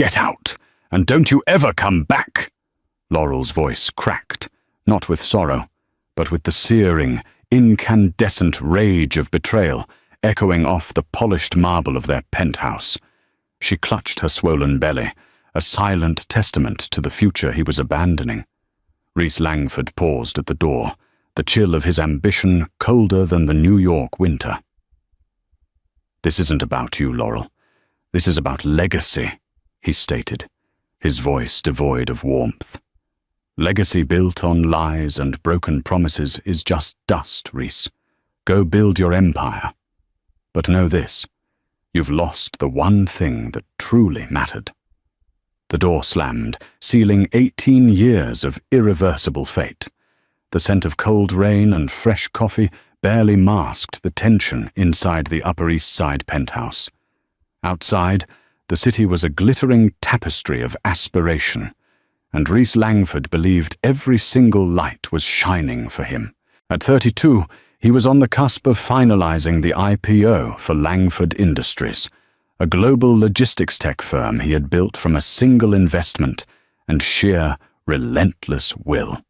Get out, and don't you ever come back!" Laurel's voice cracked, not with sorrow, but with the searing, incandescent rage of betrayal echoing off the polished marble of their penthouse. She clutched her swollen belly, a silent testament to the future he was abandoning. Rhys Langford paused at the door, the chill of his ambition colder than the New York winter. "This isn't about you, Laurel. This is about legacy," he stated, his voice devoid of warmth. "Legacy built on lies and broken promises is just dust, Rhys. Go build your empire. But know this, you've lost the one thing that truly mattered." The door slammed, sealing 18 years of irreversible fate. The scent of cold rain and fresh coffee barely masked the tension inside the Upper East Side penthouse. Outside, the city was a glittering tapestry of aspiration, and Rhys Langford believed every single light was shining for him. At 32, he was on the cusp of finalizing the IPO for Langford Industries, a global logistics tech firm he had built from a single investment and sheer, relentless will.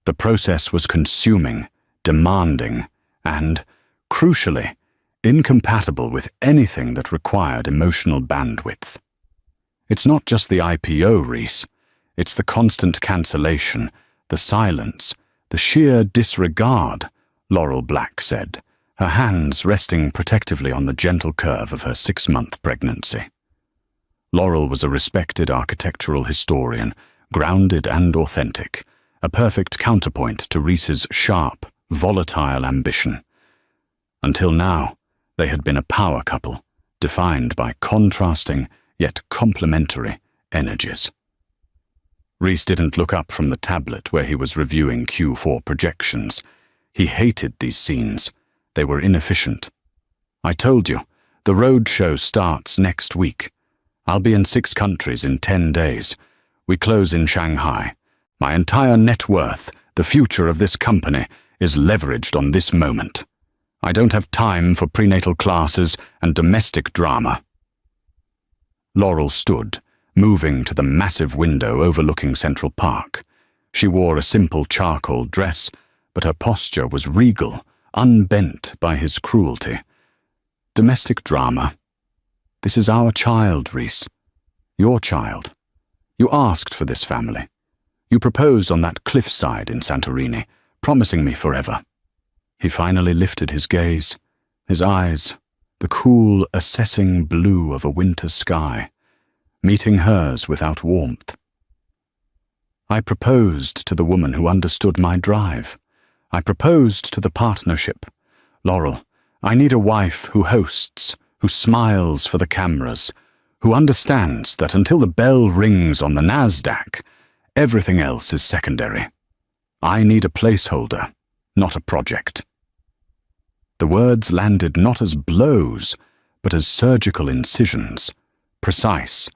The process was consuming, demanding, and, crucially, incompatible with anything that required emotional bandwidth. It's not just the IPO, Rhys. It's the constant cancellation, the silence, the sheer disregard, Laurel Black said, her hands resting protectively on the gentle curve of her 6-month pregnancy. Laurel was a respected architectural historian, grounded and authentic, a perfect counterpoint to Rhys's sharp, volatile ambition. Until now, they had been a power couple, defined by contrasting yet complementary energies. Rhys didn't look up from the tablet where he was reviewing Q4 projections. He hated these scenes. They were inefficient. "I told you, the road show starts next week. I'll be in 6 countries in 10 days. We close in Shanghai. My entire net worth, the future of this company, is leveraged on this moment. I don't have time for prenatal classes and domestic drama." Laurel stood, moving to the massive window overlooking Central Park. She wore a simple charcoal dress, but her posture was regal, unbent by his cruelty. "Domestic drama? This is our child, Rhys. Your child. You asked for this family. You proposed on that cliffside in Santorini, promising me forever." He finally lifted his gaze, his eyes, the cool, assessing blue of a winter sky, meeting hers without warmth. "I proposed to the woman who understood my drive. I proposed to the partnership. Laurel, I need a wife who hosts, who smiles for the cameras, who understands that until the bell rings on the NASDAQ, everything else is secondary. I need a placeholder, not a project." The words landed not as blows, but as surgical incisions, precise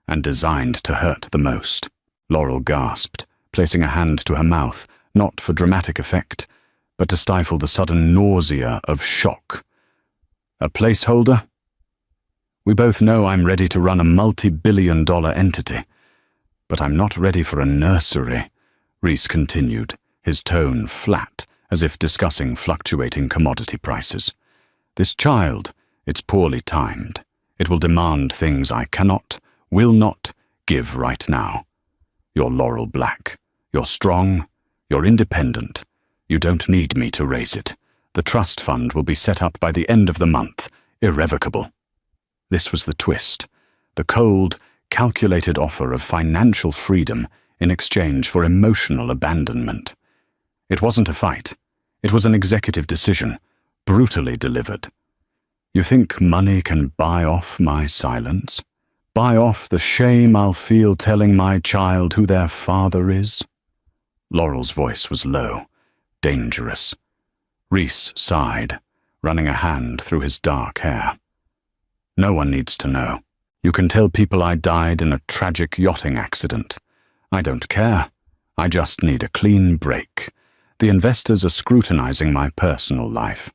and designed to hurt the most. Laurel gasped, placing a hand to her mouth, not for dramatic effect, but to stifle the sudden nausea of shock. "A placeholder? We both know I'm ready to run a multi-billion-dollar entity, but I'm not ready for a nursery," Rhys continued, his tone flat, as if discussing fluctuating commodity prices. "This child, it's poorly timed. It will demand things I cannot, will not, give right now. You're Laurel Black. You're strong. You're independent. You don't need me to raise it. The trust fund will be set up by the end of the month, irrevocable." This was the twist, the cold, calculated offer of financial freedom in exchange for emotional abandonment. It wasn't a fight. It was an executive decision, brutally delivered. "You think money can buy off my silence? Buy off the shame I'll feel telling my child who their father is?" Laurel's voice was low, dangerous. Rhys sighed, running a hand through his dark hair. "No one needs to know. You can tell people I died in a tragic yachting accident. I don't care. I just need a clean break. The investors are scrutinizing my personal life.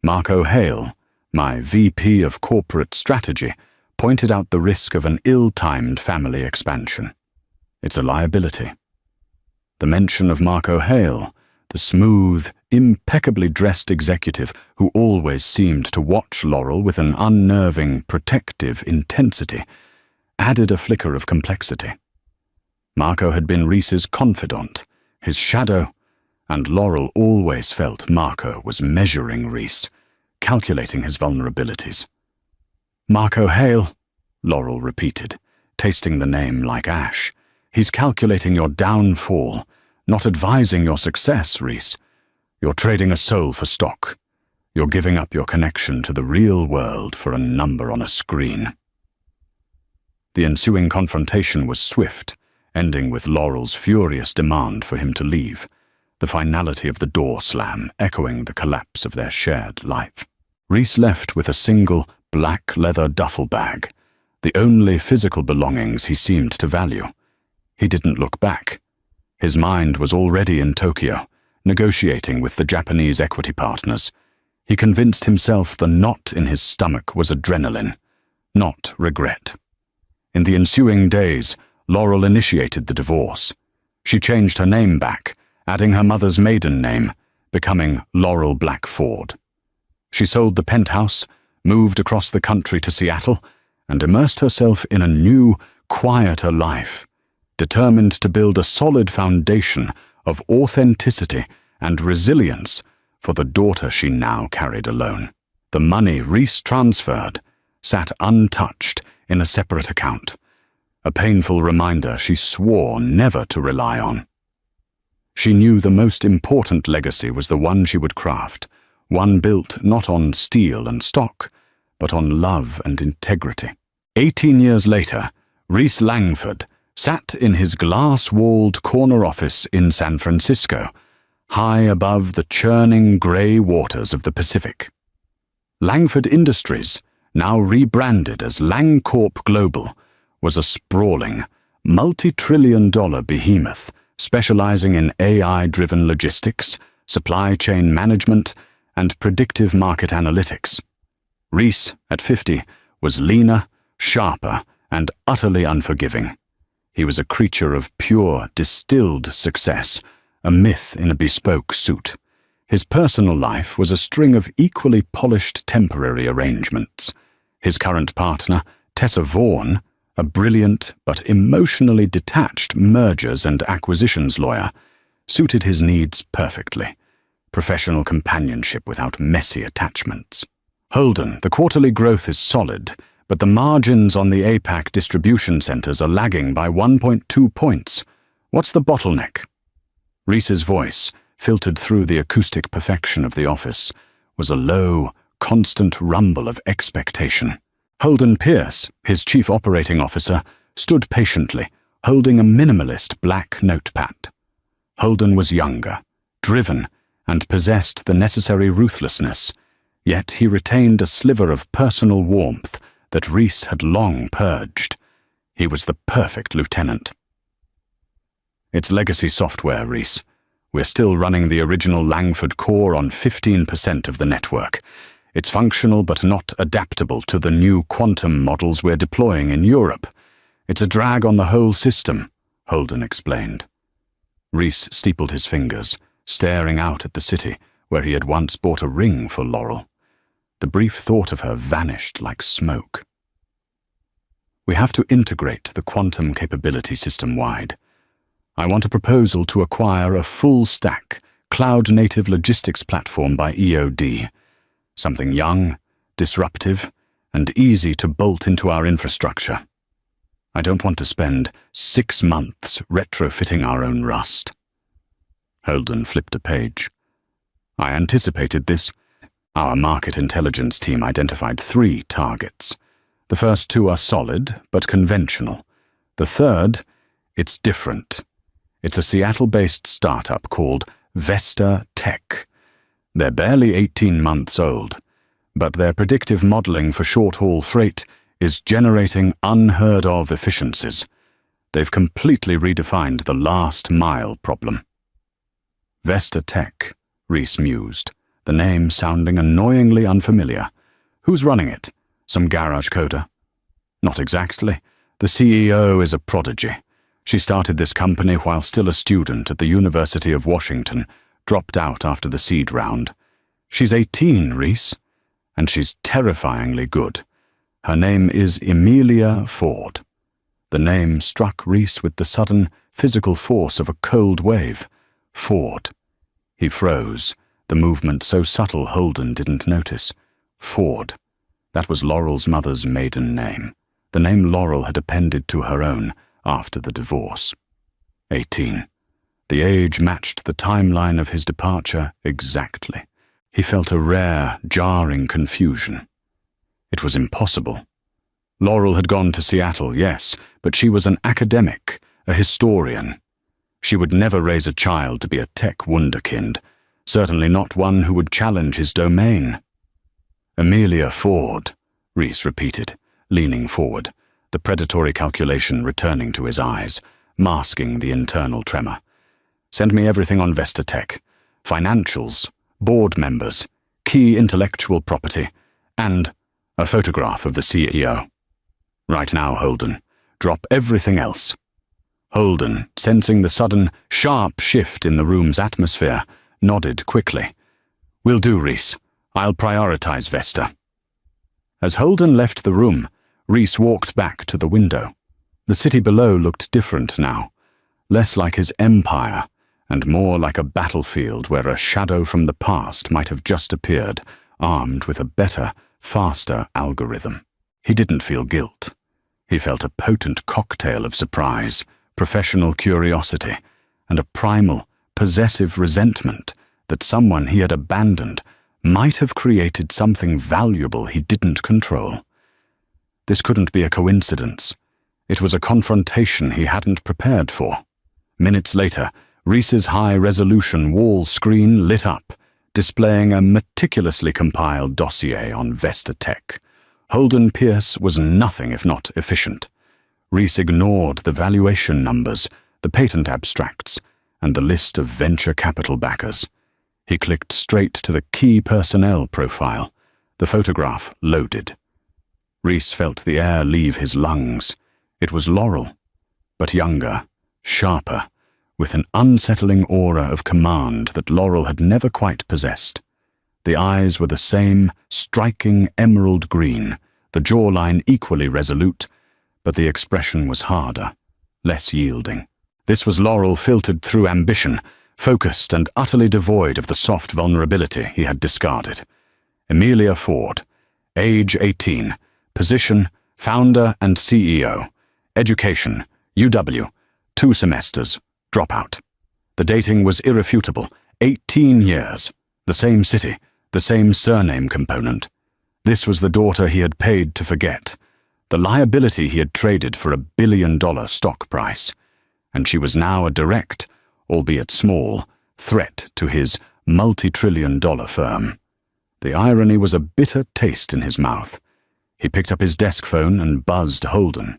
Mark O'Hale, my VP of Corporate Strategy, pointed out the risk of an ill-timed family expansion. It's a liability. The mention of Marco Hale, the smooth, impeccably dressed executive who always seemed to watch Laurel with an unnerving, protective intensity, added a flicker of complexity. Marco had been Reese's confidant, his shadow, and Laurel always felt Marco was measuring Reese, calculating his vulnerabilities. Marco Hale, Laurel repeated, tasting the name like ash. He's calculating your downfall, not advising your success, Reese. You're trading a soul for stock. You're giving up your connection to the real world for a number on a screen. The ensuing confrontation was swift, ending with Laurel's furious demand for him to leave, the finality of the door slam echoing the collapse of their shared life. Reese left with a single black leather duffel bag, the only physical belongings he seemed to value. He didn't look back. His mind was already in Tokyo, negotiating with the Japanese equity partners. He convinced himself the knot in his stomach was adrenaline, not regret. In the ensuing days, Laurel initiated the divorce. She changed her name back, adding her mother's maiden name, becoming Laurel Blackford. She sold the penthouse, moved across the country to Seattle, and immersed herself in a new, quieter life, determined to build a solid foundation of authenticity and resilience for the daughter she now carried alone. The money Reese transferred sat untouched in a separate account, a painful reminder she swore never to rely on. She knew the most important legacy was the one she would craft, one built not on steel and stock, but on love and integrity. 18 years later, Reese Langford sat in his glass-walled corner office in San Francisco, high above the churning grey waters of the Pacific. Langford Industries, now rebranded as LangCorp Global, was a sprawling, multi-trillion-dollar behemoth specializing in AI-driven logistics, supply chain management, and predictive market analytics. Reese, at 50, was leaner, sharper, and utterly unforgiving. He was a creature of pure, distilled success, a myth in a bespoke suit. His personal life was a string of equally polished temporary arrangements. His current partner, Tessa Vaughan, a brilliant but emotionally detached mergers and acquisitions lawyer, suited his needs perfectly. Professional companionship without messy attachments. Holden, the quarterly growth is solid, but the margins on the APAC distribution centers are lagging by 1.2 points. What's the bottleneck? Reese's voice, filtered through the acoustic perfection of the office, was a low, constant rumble of expectation. Holden Pierce, his chief operating officer, stood patiently, holding a minimalist black notepad. Holden was younger, driven, and possessed the necessary ruthlessness, yet he retained a sliver of personal warmth that Reese had long purged. He was the perfect lieutenant. It's legacy software, Reese. We're still running the original Langford core on 15% of the network. It's functional but not adaptable to the new quantum models we're deploying in Europe. It's a drag on the whole system, Holden explained. Reese steepled his fingers, staring out at the city where he had once bought a ring for Laurel. The brief thought of her vanished like smoke. We have to integrate the quantum capability system-wide. I want a proposal to acquire a full-stack, cloud-native logistics platform by EOD. Something young, disruptive, and easy to bolt into our infrastructure. I don't want to spend 6 months retrofitting our own rust. Holden flipped a page. I anticipated this. Our market intelligence team identified 3 targets. The first 2 are solid, but conventional. The third, it's different. It's a Seattle-based startup called Vesta Tech. They're barely 18 months old, but their predictive modeling for short-haul freight is generating unheard-of efficiencies. They've completely redefined the last-mile problem. Vesta Tech, Reese mused, the name sounding annoyingly unfamiliar. Who's running it? Some garage coder? Not exactly. The CEO is a prodigy. She started this company while still a student at the University of Washington, dropped out after the seed round. She's 18, Reese, and she's terrifyingly good. Her name is Amelia Ford. The name struck Reese with the sudden, physical force of a cold wave. Ford. He froze, the movement so subtle Holden didn't notice. Ford. That was Laurel's mother's maiden name, the name Laurel had appended to her own after the divorce. 18. The age matched the timeline of his departure exactly. He felt a rare, jarring confusion. It was impossible. Laurel had gone to Seattle, yes, but she was an academic, a historian. She would never raise a child to be a tech wunderkind, certainly not one who would challenge his domain. Amelia Ford, Reese repeated, leaning forward, the predatory calculation returning to his eyes, masking the internal tremor. Send me everything on Vesta Tech. Financials, board members, key intellectual property, and a photograph of the CEO. Right now, Holden. Drop everything else. Holden, sensing the sudden, sharp shift in the room's atmosphere, nodded quickly. Will do, Reese. I'll prioritize Vesta. As Holden left the room, Reese walked back to the window. The city below looked different now, less like his empire, and more like a battlefield where a shadow from the past might have just appeared, armed with a better, faster algorithm. He didn't feel guilt. He felt a potent cocktail of surprise, professional curiosity, and a primal, possessive resentment that someone he had abandoned might have created something valuable he didn't control. This couldn't be a coincidence. It was a confrontation he hadn't prepared for. Minutes later, Reese's high-resolution wall screen lit up, displaying a meticulously compiled dossier on Vesta Tech. Holden Pierce was nothing if not efficient. Reese ignored the valuation numbers, the patent abstracts, and the list of venture capital backers. He clicked straight to the key personnel profile. The photograph loaded. Reese felt the air leave his lungs. It was Laurel, but younger, sharper, with an unsettling aura of command that Laurel had never quite possessed. The eyes were the same, striking emerald green, the jawline equally resolute, but the expression was harder, less yielding. This was Laurel filtered through ambition, focused and utterly devoid of the soft vulnerability he had discarded. Amelia Ford, age 18, position, founder and CEO, education, UW, 2 semesters, dropout. The dating was irrefutable, 18 years, the same city, the same surname component. This was the daughter he had paid to forget, the liability he had traded for $1 billion stock price, and she was now a direct, albeit small, threat to his multi-trillion-dollar firm. The irony was a bitter taste in his mouth. He picked up his desk phone and buzzed Holden.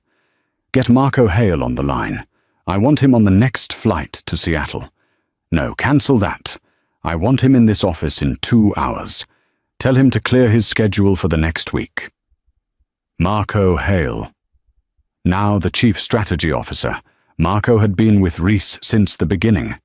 Get Marco Hale on the line. I want him on the next flight to Seattle. No, cancel that. I want him in this office in 2 hours. Tell him to clear his schedule for the next week. Marco Hale. Now the chief strategy officer, Marco had been with Reese since the beginning.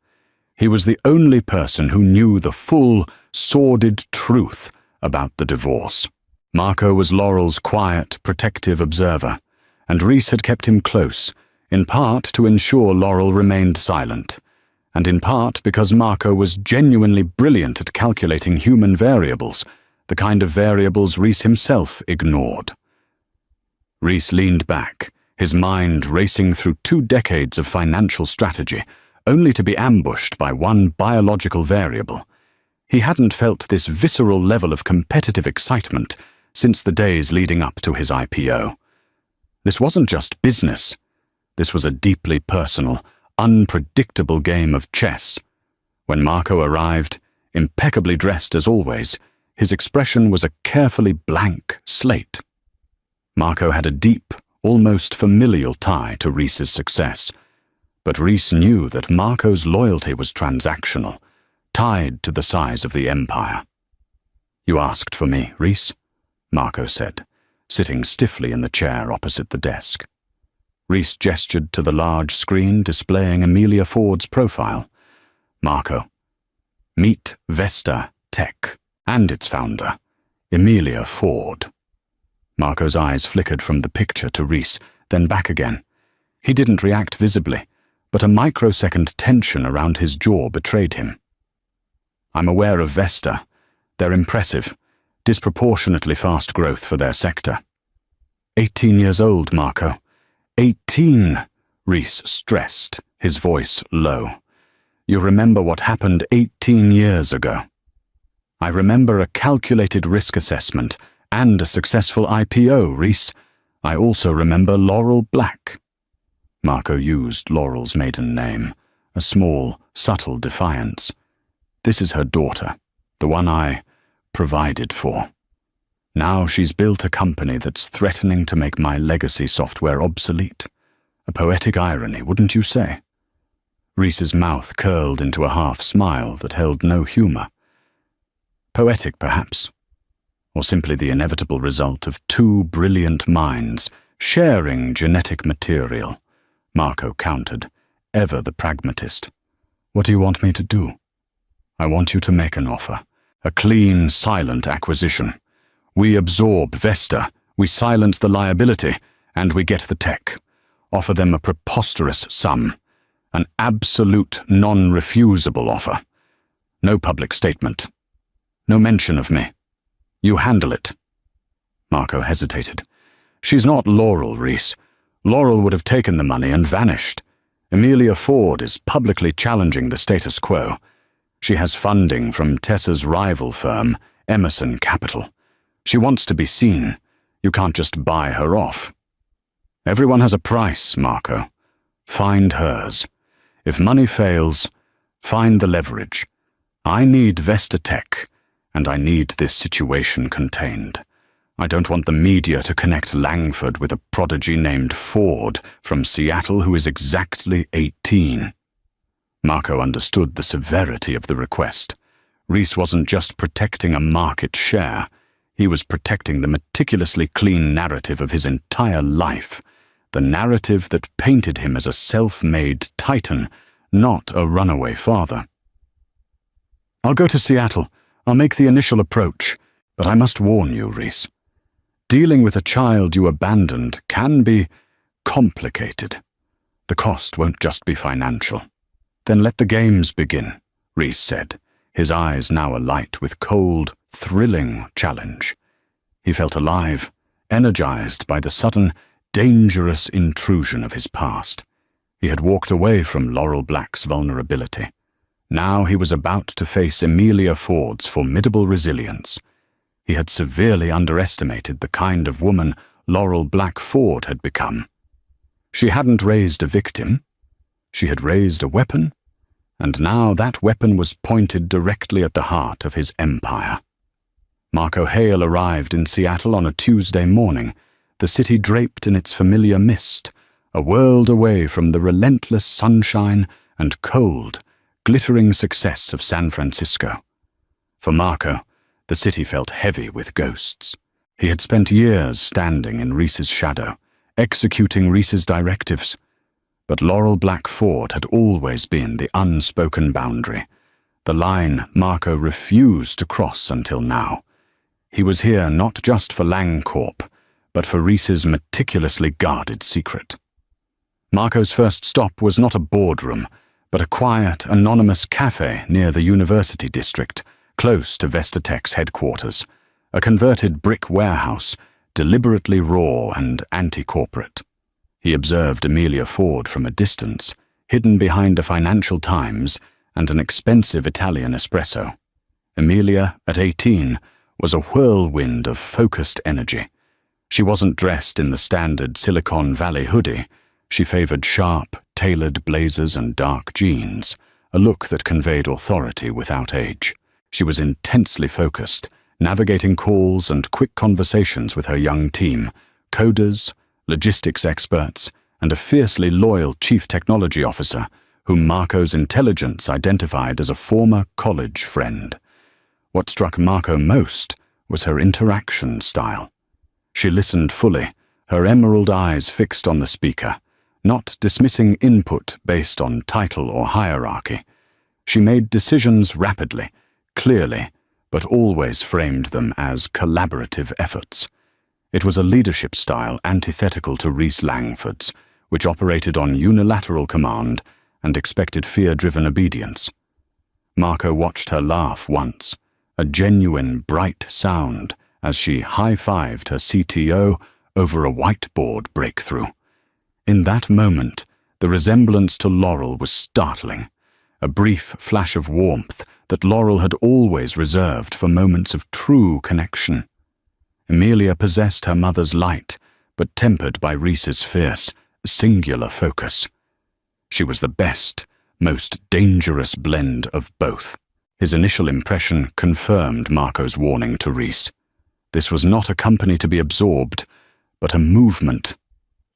He was the only person who knew the full, sordid truth about the divorce. Marco was Laurel's quiet, protective observer, and Reese had kept him close, in part to ensure Laurel remained silent, and in part because Marco was genuinely brilliant at calculating human variables, the kind of variables Reese himself ignored. Reese leaned back, his mind racing through 2 decades of financial strategy, only to be ambushed by one biological variable. He hadn't felt this visceral level of competitive excitement since the days leading up to his IPO. This wasn't just business. This was a deeply personal, unpredictable game of chess. When Marco arrived, impeccably dressed as always, his expression was a carefully blank slate. Marco had a deep, almost familial tie to Reese's success, but Reese knew that Marco's loyalty was transactional, tied to the size of the empire. You asked for me, Reese, Marco said, sitting stiffly in the chair opposite the desk. Reese gestured to the large screen displaying Amelia Ford's profile. Marco. Meet Vesta Tech and its founder, Amelia Ford. Marco's eyes flickered from the picture to Reese, then back again. He didn't react visibly, but a microsecond tension around his jaw betrayed him. I'm aware of Vesta. They're impressive, disproportionately fast growth for their sector. 18 years old, Marco. 18, Reese stressed, his voice low. You remember what happened 18 years ago. I remember a calculated risk assessment and a successful IPO, Reese. I also remember Laurel Black. Marco used Laurel's maiden name, a small, subtle defiance. This is her daughter, the one I provided for. Now she's built a company that's threatening to make my legacy software obsolete. A poetic irony, wouldn't you say? Reese's mouth curled into a half-smile that held no humor. Poetic, perhaps, or simply the inevitable result of two brilliant minds sharing genetic material. Marco countered, ever the pragmatist. What do you want me to do? I want you to make an offer, a clean, silent acquisition. We absorb Vesta, we silence the liability, and we get the tech. Offer them a preposterous sum, an absolute, non-refusable offer. No public statement. No mention of me. You handle it. Marco hesitated. She's not Laurel, Reese. Laurel would have taken the money and vanished. Amelia Ford is publicly challenging the status quo. She has funding from Tessa's rival firm, Emerson Capital. She wants to be seen. You can't just buy her off. Everyone has a price, Marco. Find hers. If money fails, find the leverage. I need Vesta Tech, and I need this situation contained. I don't want the media to connect Langford with a prodigy named Ford from Seattle who is exactly 18. Marco understood the severity of the request. Reese wasn't just protecting a market share. He was protecting the meticulously clean narrative of his entire life, the narrative that painted him as a self-made titan, not a runaway father. I'll go to Seattle. I'll make the initial approach, but I must warn you, Reese. Dealing with a child you abandoned can be complicated. The cost won't just be financial. Then let the games begin, Reese said, his eyes now alight with cold, thrilling challenge. He felt alive, energized by the sudden, dangerous intrusion of his past. He had walked away from Laurel Black's vulnerability. Now he was about to face Amelia Ford's formidable resilience. He had severely underestimated the kind of woman Laurel Black Ford had become. She hadn't raised a victim. She had raised a weapon, and now that weapon was pointed directly at the heart of his empire. Marco Hale arrived in Seattle on a Tuesday morning, the city draped in its familiar mist, a world away from the relentless sunshine and cold, glittering success of San Francisco. For Marco, the city felt heavy with ghosts. He had spent years standing in Reese's shadow, executing Reese's directives. But Laurel Black Ford had always been the unspoken boundary, the line Marco refused to cross until now. He was here not just for Lang Corp, but for Reese's meticulously guarded secret. Marco's first stop was not a boardroom, but a quiet, anonymous cafe near the University District, close to Vesta Tech's headquarters, a converted brick warehouse, deliberately raw and anti-corporate. He observed Amelia Ford from a distance, hidden behind a Financial Times and an expensive Italian espresso. Amelia, at 18, was a whirlwind of focused energy. She wasn't dressed in the standard Silicon Valley hoodie. She favored sharp, tailored blazers and dark jeans, a look that conveyed authority without age. She was intensely focused, navigating calls and quick conversations with her young team, coders, logistics experts, and a fiercely loyal chief technology officer whom Marco's intelligence identified as a former college friend. What struck Marco most was her interaction style. She listened fully, her emerald eyes fixed on the speaker, not dismissing input based on title or hierarchy. She made decisions rapidly, clearly, but always framed them as collaborative efforts. It was a leadership style antithetical to Rhys Langford's, which operated on unilateral command and expected fear-driven obedience. Marco watched her laugh once, a genuine, bright sound, as she high-fived her CTO over a whiteboard breakthrough. In that moment, the resemblance to Laurel was startling, a brief flash of warmth that Laurel had always reserved for moments of true connection. Emilia possessed her mother's light, but tempered by Rhys's fierce, singular focus. She was the best, most dangerous blend of both. His initial impression confirmed Marco's warning to Rhys. This was not a company to be absorbed, but a movement.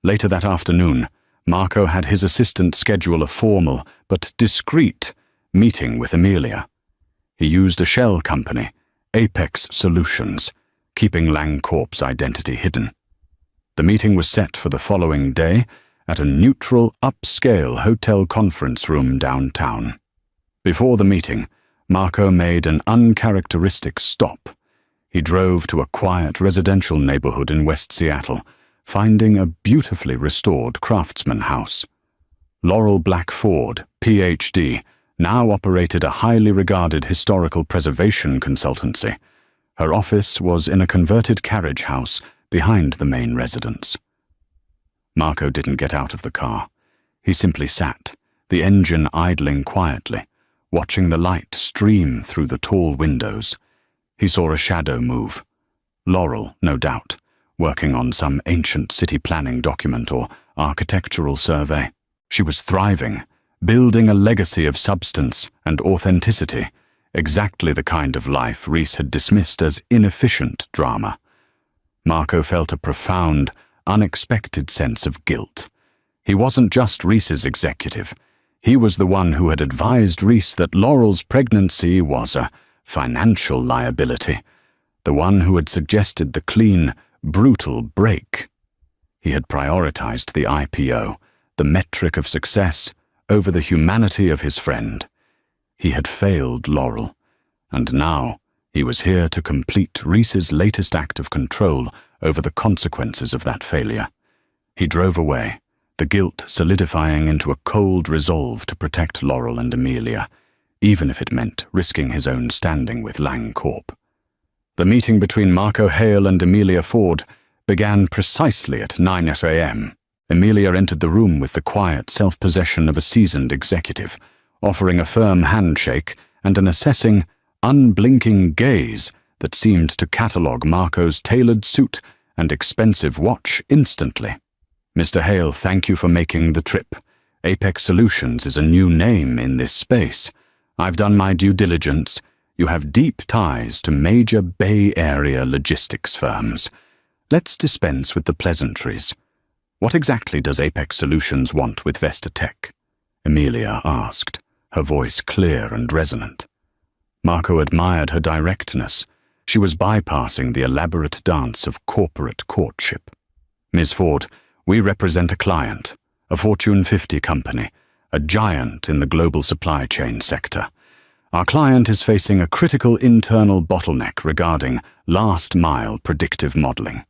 Later that afternoon, Marco had his assistant schedule a formal but discreet meeting with Emilia. He used a shell company, Apex Solutions, keeping LangCorp's identity hidden. The meeting was set for the following day at a neutral, upscale hotel conference room downtown. Before the meeting, Marco made an uncharacteristic stop. He drove to a quiet residential neighborhood in West Seattle, finding a beautifully restored craftsman house. Laurel Black Ford, Ph.D., now operated a highly regarded historical preservation consultancy. Her office was in a converted carriage house behind the main residence. Marco didn't get out of the car. He simply sat, the engine idling quietly, watching the light stream through the tall windows. He saw a shadow move. Laurel, no doubt, working on some ancient city planning document or architectural survey. She was thriving, building a legacy of substance and authenticity, exactly the kind of life Rhys had dismissed as inefficient drama. Marco felt a profound, unexpected sense of guilt. He wasn't just Rhys's executive. He was the one who had advised Rhys that Laurel's pregnancy was a financial liability, the one who had suggested the clean, brutal break. He had prioritized the IPO, the metric of success, over the humanity of his friend. He had failed Laurel, and now he was here to complete Rhys's latest act of control over the consequences of that failure. He drove away, the guilt solidifying into a cold resolve to protect Laurel and Emilia, even if it meant risking his own standing with LangCorp. The meeting between Marco Hale and Emilia Ford began precisely at 9 a.m. Emilia entered the room with the quiet self-possession of a seasoned executive, offering a firm handshake and an assessing, unblinking gaze that seemed to catalogue Marco's tailored suit and expensive watch instantly. "Mr. Hale, thank you for making the trip. Apex Solutions is a new name in this space. I've done my due diligence. You have deep ties to major Bay Area logistics firms. Let's dispense with the pleasantries. What exactly does Apex Solutions want with Vesta Tech?" Emilia asked, her voice clear and resonant. Marco admired her directness. She was bypassing the elaborate dance of corporate courtship. "Ms. Ford, we represent a client, a Fortune 50 company, a giant in the global supply chain sector. Our client is facing a critical internal bottleneck regarding last-mile predictive modeling.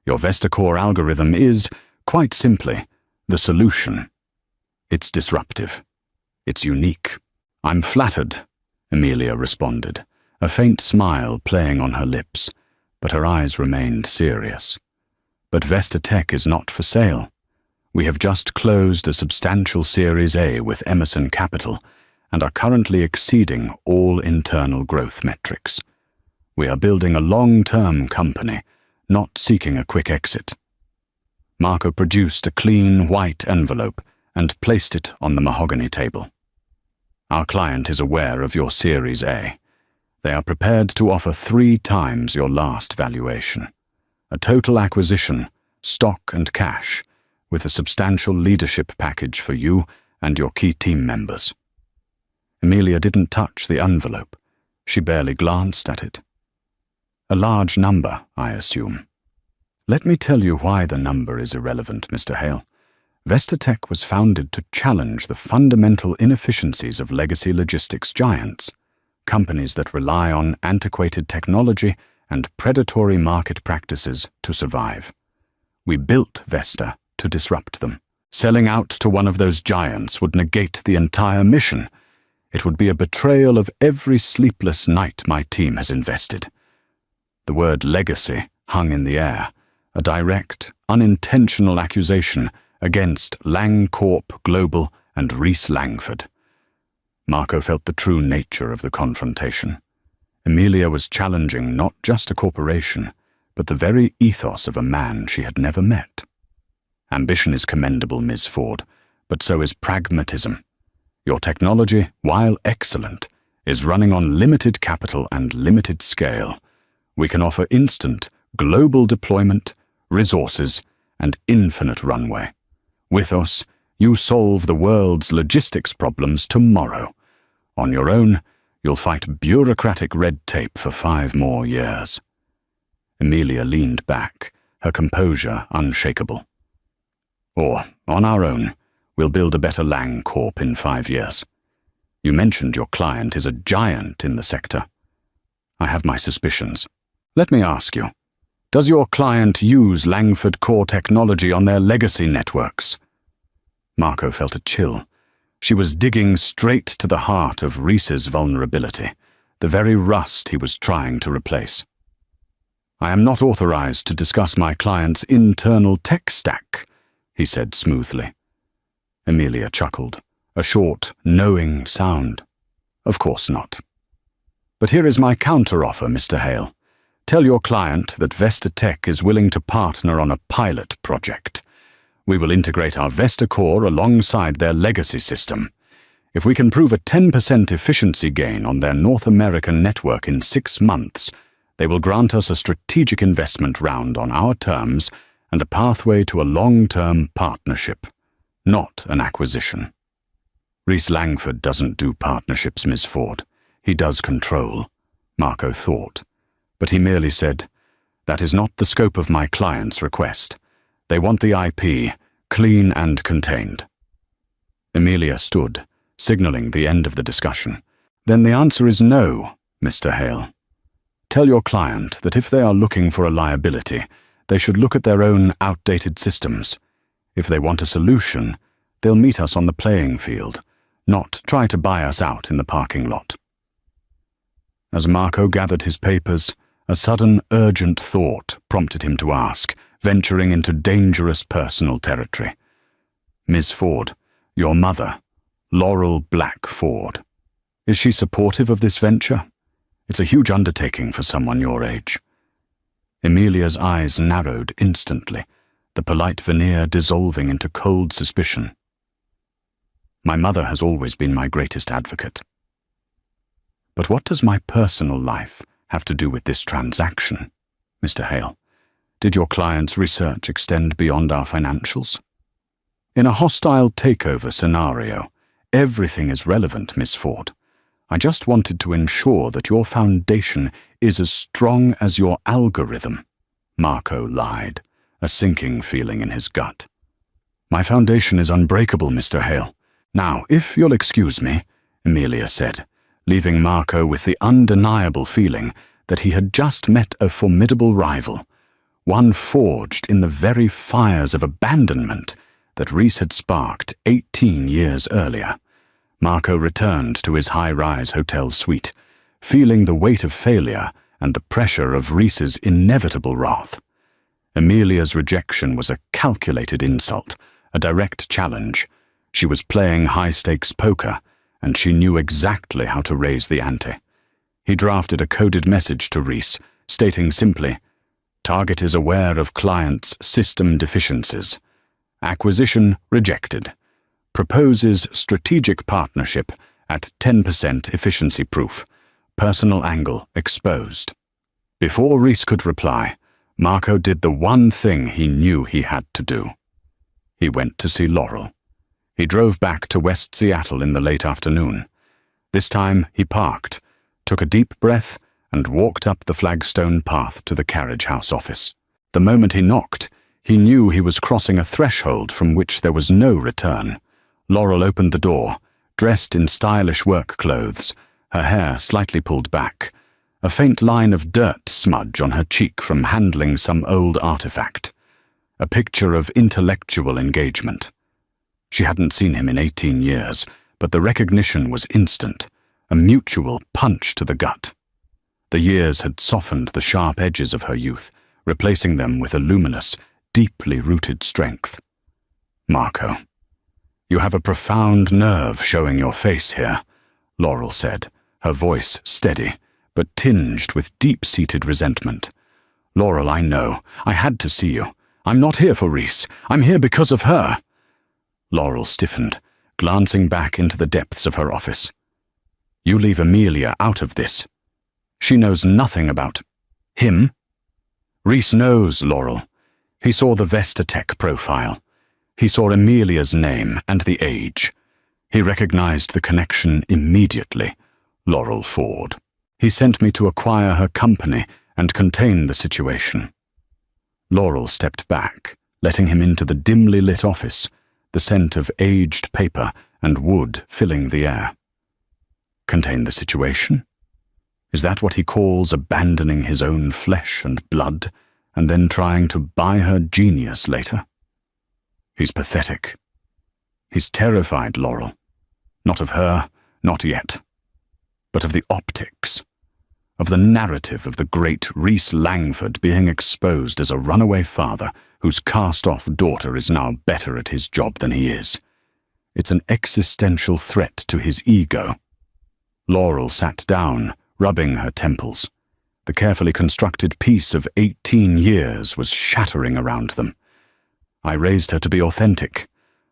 Your VestaCore algorithm is, quite simply, the solution. It's disruptive. It's unique." "I'm flattered," Emilia responded, a faint smile playing on her lips, but her eyes remained serious. "But Vesta Tech is not for sale. We have just closed a substantial Series A with Emerson Capital and are currently exceeding all internal growth metrics. We are building a long-term company, not seeking a quick exit." Marco produced a clean, white envelope and placed it on the mahogany table. "Our client is aware of your Series A. They are prepared to offer 3 times your last valuation. A total acquisition, stock and cash, with a substantial leadership package for you and your key team members." Emilia didn't touch the envelope. She barely glanced at it. "A large number, I assume." Let me tell you why the number is irrelevant, Mr. Hale. Vestatech was founded to challenge the fundamental inefficiencies of legacy logistics giants, companies that rely on antiquated technology and predatory market practices to survive. We built Vesta to disrupt them. Selling out to one of those giants would negate the entire mission. It would be a betrayal of every sleepless night my team has invested. The word legacy hung in the air, a direct, unintentional accusation against Lang Corp Global and Reese Langford. Marco felt the true nature of the confrontation. Emilia was challenging not just a corporation, but the very ethos of a man she had never met. Ambition is commendable, Ms. Ford, but so is pragmatism. Your technology, while excellent, is running on limited capital and limited scale. We can offer instant, global deployment, resources, and infinite runway. With us, you solve the world's logistics problems tomorrow. On your own, you'll fight bureaucratic red tape for 5 more years. Emilia leaned back, her composure unshakable. Or, on our own, we'll build a better Lang Corp in 5 years. You mentioned your client is a giant in the sector. I have my suspicions. Let me ask you, does your client use Langford core technology on their legacy networks? Marco felt a chill. She was digging straight to the heart of Reese's vulnerability, the very rust he was trying to replace. I am not authorized to discuss my client's internal tech stack, he said smoothly. Emilia chuckled, a short, knowing sound. Of course not. But here is my counteroffer, Mr. Hale. Tell your client that Vestatech is willing to partner on a pilot project. We will integrate our Vesta core alongside their legacy system. If we can prove a 10% efficiency gain on their North American network in 6 months, they will grant us a strategic investment round on our terms and a pathway to a long-term partnership, not an acquisition. Reese Langford doesn't do partnerships, Ms. Ford. He does control, Marco thought. But he merely said, that is not the scope of my client's request. They want the IP, clean and contained. Emilia stood, signaling the end of the discussion. Then the answer is no, Mr. Hale. Tell your client that if they are looking for a liability, they should look at their own outdated systems. If they want a solution, they'll meet us on the playing field, not try to buy us out in the parking lot. As Marco gathered his papers, a sudden urgent thought prompted him to ask, venturing into dangerous personal territory. Ms. Ford, your mother, Laurel Black Ford, is she supportive of this venture? It's a huge undertaking for someone your age. Emilia's eyes narrowed instantly, the polite veneer dissolving into cold suspicion. My mother has always been my greatest advocate. But what does my personal life have to do with this transaction, Mr. Hale? Did your client's research extend beyond our financials? In a hostile takeover scenario, everything is relevant, Miss Ford. I just wanted to ensure that your foundation is as strong as your algorithm. Marco lied, a sinking feeling in his gut. My foundation is unbreakable, Mr. Hale. Now, if you'll excuse me, Emilia said, leaving Marco with the undeniable feeling that he had just met a formidable rival, one forged in the very fires of abandonment that Reese had sparked 18 years earlier. Marco returned to his high-rise hotel suite, feeling the weight of failure and the pressure of Reese's inevitable wrath. Emilia's rejection was a calculated insult, a direct challenge. She was playing high-stakes poker, and she knew exactly how to raise the ante. He drafted a coded message to Reese, stating simply, "Target is aware of client's system deficiencies. Acquisition rejected. Proposes strategic partnership at 10% efficiency proof. Personal angle exposed." Before Reese could reply, Marco did the one thing he knew he had to do. He went to see Laurel. He drove back to West Seattle in the late afternoon. This time he parked, took a deep breath, and walked up the flagstone path to the carriage house office. The moment he knocked, he knew he was crossing a threshold from which there was no return. Laurel opened the door, dressed in stylish work clothes, her hair slightly pulled back, a faint line of dirt smudge on her cheek from handling some old artifact, a picture of intellectual engagement. She hadn't seen him in 18 years, but the recognition was instant, a mutual punch to the gut. The years had softened the sharp edges of her youth, replacing them with a luminous, deeply rooted strength. "Marco, you have a profound nerve showing your face here," Laurel said, her voice steady, but tinged with deep-seated resentment. "Laurel, I know. I had to see you. I'm not here for Reese. I'm here because of her." Laurel stiffened, glancing back into the depths of her office. "You leave Amelia out of this. She knows nothing about him." "Reese knows, Laurel. He saw the Vestatech profile. He saw Amelia's name and the age. He recognized the connection immediately. Laurel Ford. He sent me to acquire her company and contain the situation." Laurel stepped back, letting him into the dimly lit office, the scent of aged paper and wood filling the air. Contain the situation? Is that what he calls abandoning his own flesh and blood, and then trying to buy her genius later? He's pathetic. He's terrified, Laurel. Not of her, not yet, but of the optics, of the narrative of the great Reese Langford being exposed as a runaway father whose cast-off daughter is now better at his job than he is. It's an existential threat to his ego. Laurel sat down, rubbing her temples. The carefully constructed piece of 18 years was shattering around them. I raised her to be authentic.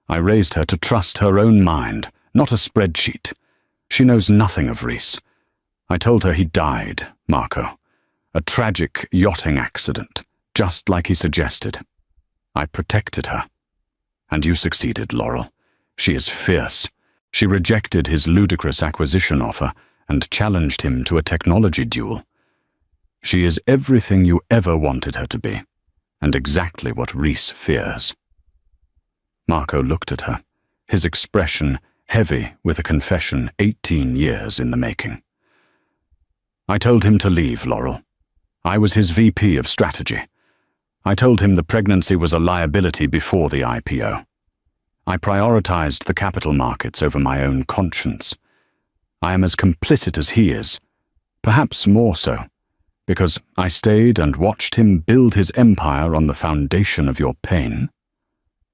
I raised her to trust her own mind, not a spreadsheet. She knows nothing of Reese. I told her he died, Marco. A tragic yachting accident, just like he suggested. I protected her. And you succeeded, Laurel. She is fierce. She rejected his ludicrous acquisition offer and challenged him to a technology duel. She is everything you ever wanted her to be, and exactly what Reese fears. Marco looked at her, his expression heavy with a confession 18 years in the making. I told him to leave, Laurel. I was his VP of strategy. I told him the pregnancy was a liability before the IPO. I prioritized the capital markets over my own conscience. I am as complicit as he is, perhaps more so, because I stayed and watched him build his empire on the foundation of your pain.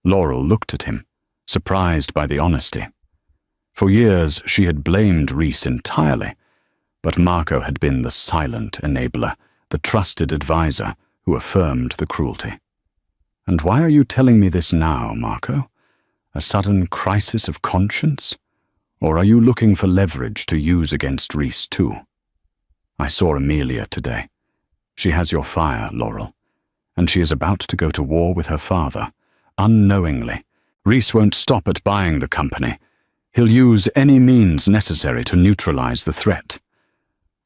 Laurel looked at him, surprised by the honesty. For years she had blamed Reese entirely, but Marco had been the silent enabler, the trusted advisor who affirmed the cruelty. And why are you telling me this now, Marco? A sudden crisis of conscience? Or are you looking for leverage to use against Reese too? I saw Amelia today. She has your fire, Laurel, and she is about to go to war with her father, unknowingly. Reese won't stop at buying the company. He'll use any means necessary to neutralize the threat.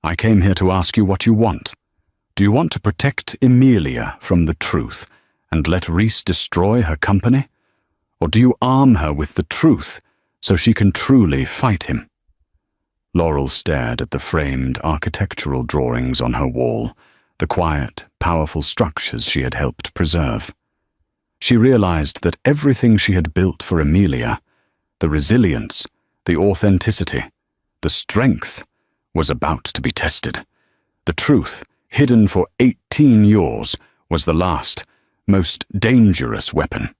I came here to ask you what you want. Do you want to protect Amelia from the truth and let Reese destroy her company? Or do you arm her with the truth so she can truly fight him? Laurel stared at the framed architectural drawings on her wall, the quiet, powerful structures she had helped preserve. She realized that everything she had built for Amelia, the resilience, the authenticity, the strength, was about to be tested. The truth, hidden for 18 years, was the last, most dangerous weapon.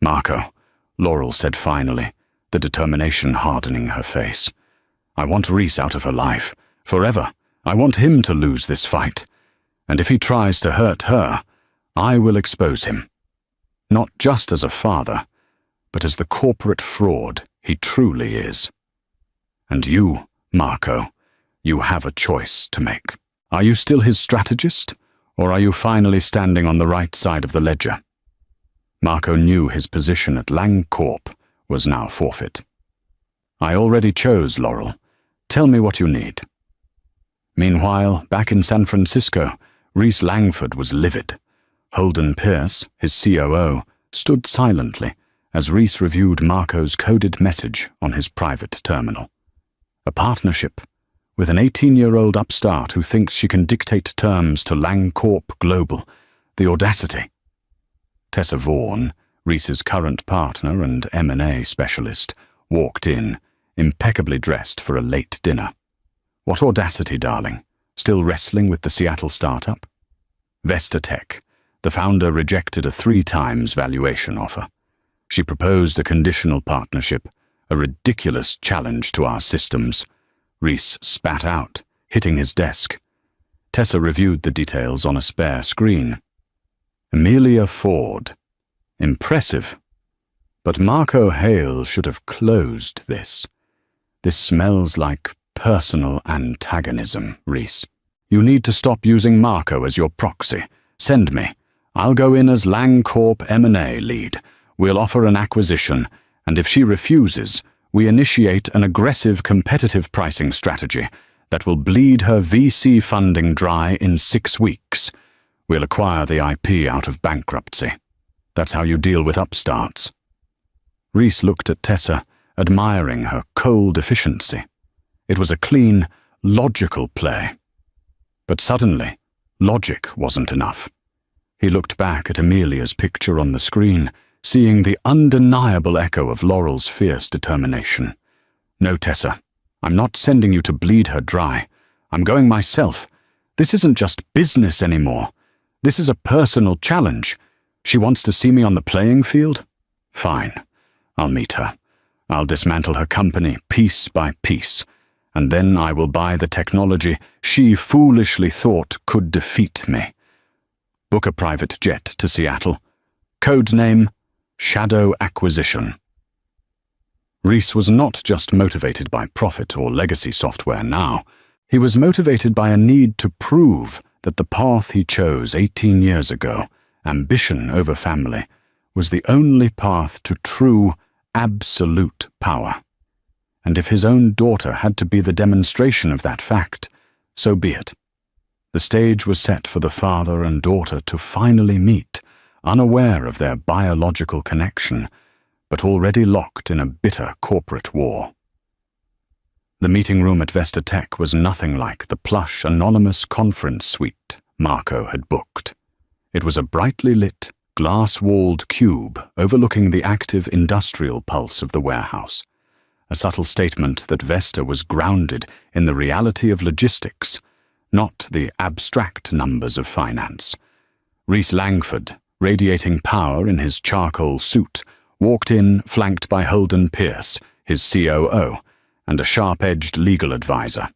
Marco, Laurel said finally, the determination hardening her face. I want Reese out of her life, forever. I want him to lose this fight. And if he tries to hurt her, I will expose him. Not just as a father, but as the corporate fraud he truly is. And you, Marco, you have a choice to make. Are you still his strategist, or are you finally standing on the right side of the ledger? Marco knew his position at Lang Corp was now forfeit. I already chose, Laurel. Tell me what you need. Meanwhile, back in San Francisco, Reese Langford was livid. Holden Pierce, his COO, stood silently as Reese reviewed Marco's coded message on his private terminal. A partnership with an 18-year-old upstart who thinks she can dictate terms to LangCorp Global. The audacity. Tessa Vaughan, Reese's current partner and M&A specialist, walked in, impeccably dressed for a late dinner. What audacity, darling? Still wrestling with the Seattle startup? Vesta Tech. The founder rejected a 3 times valuation offer. She proposed a conditional partnership, a ridiculous challenge to our systems. Reese spat out, hitting his desk. Tessa reviewed the details on a spare screen. Amelia Ford. Impressive. But Marco Hale should have closed this. This smells like personal antagonism, Reese. You need to stop using Marco as your proxy. Send me. I'll go in as LangCorp M&A lead. We'll offer an acquisition, and if she refuses, we initiate an aggressive competitive pricing strategy that will bleed her VC funding dry in 6 weeks. We'll acquire the IP out of bankruptcy. That's how you deal with upstarts. Reese looked at Tessa, admiring her cold efficiency. It was a clean, logical play. But suddenly, logic wasn't enough. He looked back at Amelia's picture on the screen, seeing the undeniable echo of Laurel's fierce determination. No, Tessa, I'm not sending you to bleed her dry. I'm going myself. This isn't just business anymore. This is a personal challenge. She wants to see me on the playing field? Fine. I'll meet her. I'll dismantle her company piece by piece, and then I will buy the technology she foolishly thought could defeat me. Book a private jet to Seattle. Code name, Shadow Acquisition. Reese was not just motivated by profit or legacy software now. He was motivated by a need to prove that the path he chose 18 years ago, ambition over family, was the only path to true, absolute power. And if his own daughter had to be the demonstration of that fact, so be it. The stage was set for the father and daughter to finally meet, unaware of their biological connection, but already locked in a bitter corporate war. The meeting room at Vesta Tech was nothing like the plush, anonymous conference suite Marco had booked. It was a brightly lit, glass-walled cube overlooking the active industrial pulse of the warehouse, a subtle statement that Vesta was grounded in the reality of logistics, not the abstract numbers of finance. Reese Langford, radiating power in his charcoal suit, walked in flanked by Holden Pierce, his COO, and a sharp-edged legal advisor.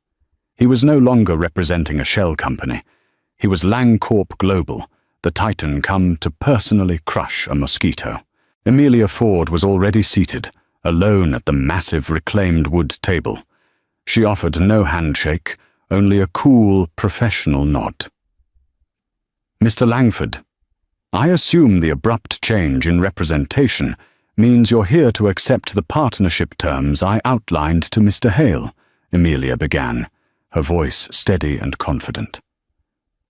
He was no longer representing a shell company. He was LangCorp Global, the titan come to personally crush a mosquito. Amelia Ford was already seated, alone at the massive reclaimed wood table. She offered no handshake, only a cool, professional nod. Mr. Langford, I assume the abrupt change in representation means you're here to accept the partnership terms I outlined to Mr. Hale, Amelia began, her voice steady and confident.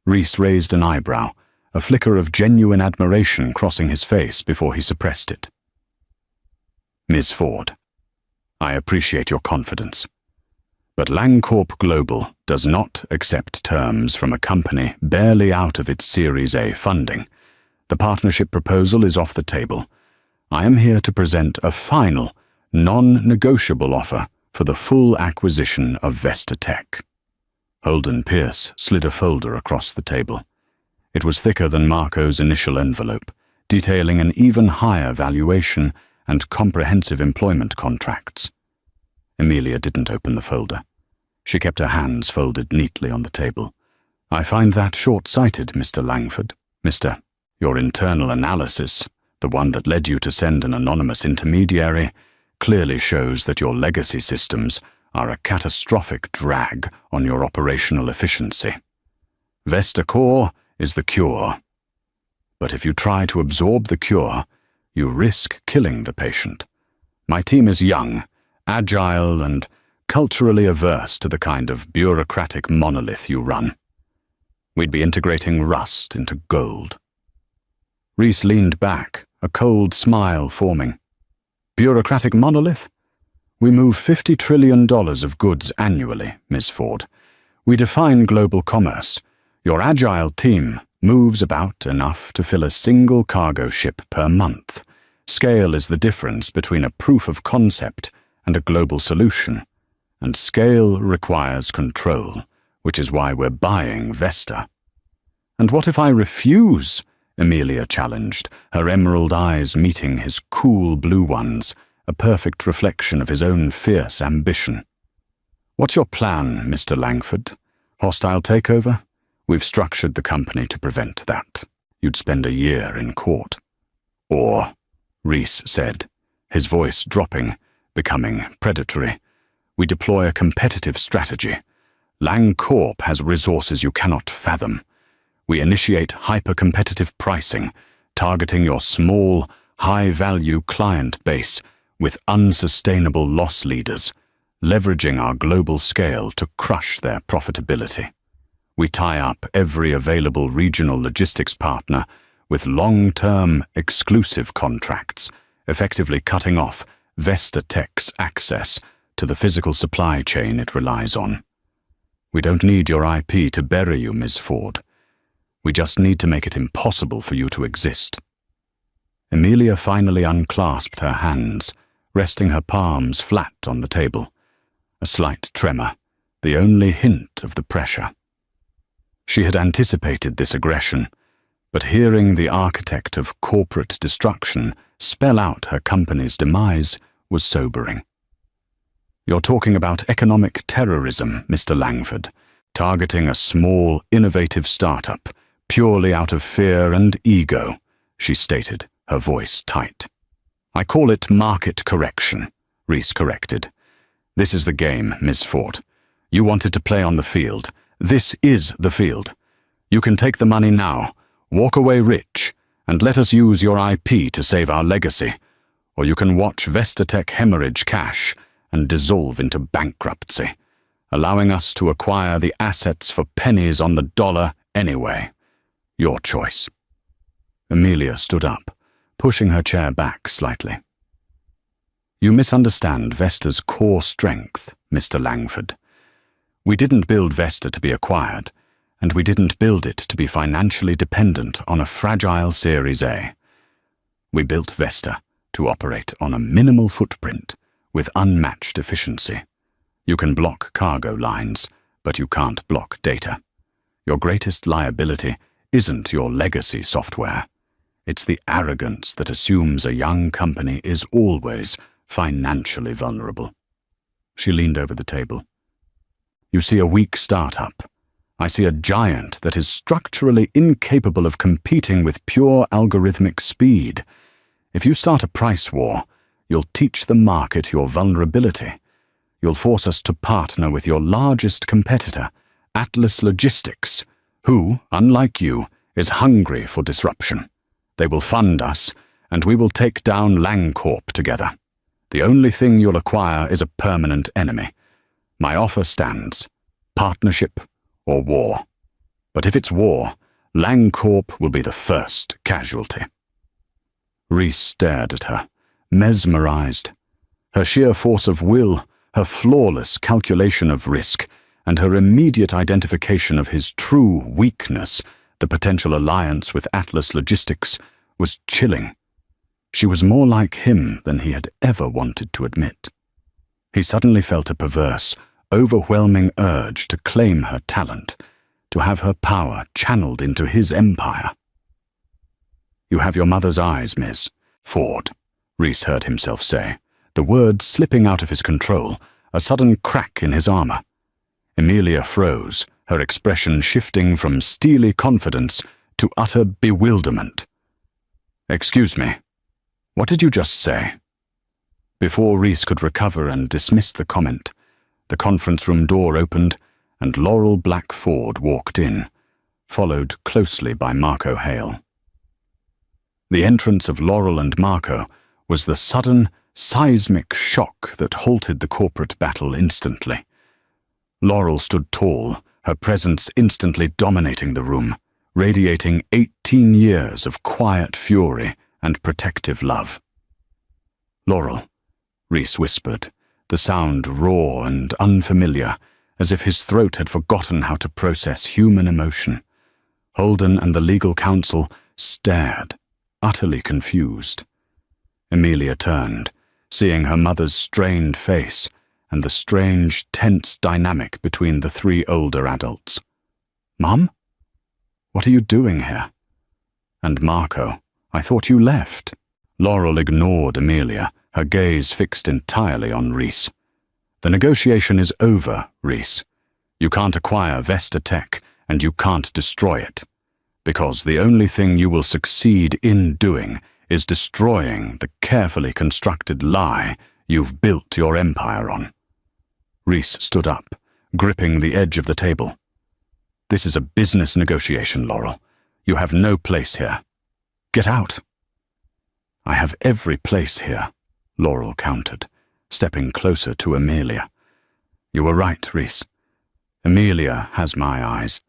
Reese raised an eyebrow, a flicker of genuine admiration crossing his face before he suppressed it. Ms. Ford, I appreciate your confidence, but LangCorp Global does not accept terms from a company barely out of its Series A funding. The partnership proposal is off the table. I am here to present a final, non-negotiable offer for the full acquisition of Vesta Tech. Holden Pierce slid a folder across the table. It was thicker than Marco's initial envelope, detailing an even higher valuation and comprehensive employment contracts. Amelia didn't open the folder. She kept her hands folded neatly on the table. I find that short-sighted, Mr. Langford. Mr. Your internal analysis, the one that led you to send an anonymous intermediary, clearly shows that your legacy systems are a catastrophic drag on your operational efficiency. Vesta Core is the cure. But if you try to absorb the cure, you risk killing the patient. My team is young, agile, and culturally averse to the kind of bureaucratic monolith you run. We'd be integrating rust into gold. Reese leaned back, a cold smile forming. Bureaucratic monolith? We move $50 trillion of goods annually, Ms. Ford. We define global commerce. Your agile team moves about enough to fill a single cargo ship per month. Scale is the difference between a proof of concept and a global solution. And scale requires control, which is why we're buying Vesta. And what if I refuse? Amelia challenged, her emerald eyes meeting his cool blue ones, a perfect reflection of his own fierce ambition. What's your plan, Mr. Langford? Hostile takeover? We've structured the company to prevent that. You'd spend a year in court. Or, Reese said, his voice dropping, becoming predatory, we deploy a competitive strategy. Lang Corp has resources you cannot fathom. We initiate hyper-competitive pricing, targeting your small, high-value client base with unsustainable loss leaders, leveraging our global scale to crush their profitability. We tie up every available regional logistics partner with long-term, exclusive contracts, effectively cutting off Vesta Tech's access to the physical supply chain it relies on. We don't need your IP to bury you, Ms. Ford. We just need to make it impossible for you to exist. Amelia finally unclasped her hands, resting her palms flat on the table. A slight tremor, the only hint of the pressure. She had anticipated this aggression, but hearing the architect of corporate destruction spell out her company's demise was sobering. You're talking about economic terrorism, Mr. Langford, targeting a small, innovative startup, purely out of fear and ego, she stated, her voice tight. I call it market correction, Reese corrected. This is the game, Ms. Ford. You wanted to play on the field. This is the field. You can take the money now, walk away rich, and let us use your IP to save our legacy, or you can watch Vestatech hemorrhage cash and dissolve into bankruptcy, allowing us to acquire the assets for pennies on the dollar anyway. Your choice. Amelia stood up, pushing her chair back slightly. You misunderstand Vesta's core strength, Mr. Langford. We didn't build Vesta to be acquired, and we didn't build it to be financially dependent on a fragile Series A. We built Vesta to operate on a minimal footprint with unmatched efficiency. You can block cargo lines, but you can't block data. Your greatest liability isn't your legacy software. It's the arrogance that assumes a young company is always financially vulnerable. She leaned over the table. You see a weak startup. I see a giant that is structurally incapable of competing with pure algorithmic speed. If you start a price war, you'll teach the market your vulnerability. You'll force us to partner with your largest competitor, Atlas Logistics, who, unlike you, is hungry for disruption. They will fund us, and we will take down Lang Corp together. The only thing you'll acquire is a permanent enemy. My offer stands. Partnership or war. But if it's war, Lang Corp will be the first casualty. Reese stared at her, mesmerized. Her sheer force of will, her flawless calculation of risk, and her immediate identification of his true weakness, the potential alliance with Atlas Logistics, was chilling. She was more like him than he had ever wanted to admit. He suddenly felt a perverse, overwhelming urge to claim her talent, to have her power channeled into his empire. You have your mother's eyes, Miss Ford, Reese heard himself say, the words slipping out of his control, a sudden crack in his armor. Amelia froze, her expression shifting from steely confidence to utter bewilderment. Excuse me, what did you just say? Before Reese could recover and dismiss the comment, the conference room door opened and Laurel Black Ford walked in, followed closely by Marco Hale. The entrance of Laurel and Marco was the sudden, seismic shock that halted the corporate battle instantly. Laurel stood tall, her presence instantly dominating the room, radiating 18 years of quiet fury and protective love. "Laurel," Rhys whispered, the sound raw and unfamiliar, as if his throat had forgotten how to process human emotion. Holden and the legal counsel stared, utterly confused. Amelia turned, seeing her mother's strained face and the strange, tense dynamic between the three older adults. "Mum? What are you doing here?" "And Marco, I thought you left." Laurel ignored Amelia, her gaze fixed entirely on Rhys. "The negotiation is over, Rhys. You can't acquire Vesta Tech, and you can't destroy it. Because the only thing you will succeed in doing is destroying the carefully constructed lie you've built your empire on." Rhys stood up, gripping the edge of the table. "This is a business negotiation, Laurel. You have no place here. Get out." "I have every place here," Laurel countered, stepping closer to Amelia. "You were right, Rhys. Amelia has my eyes,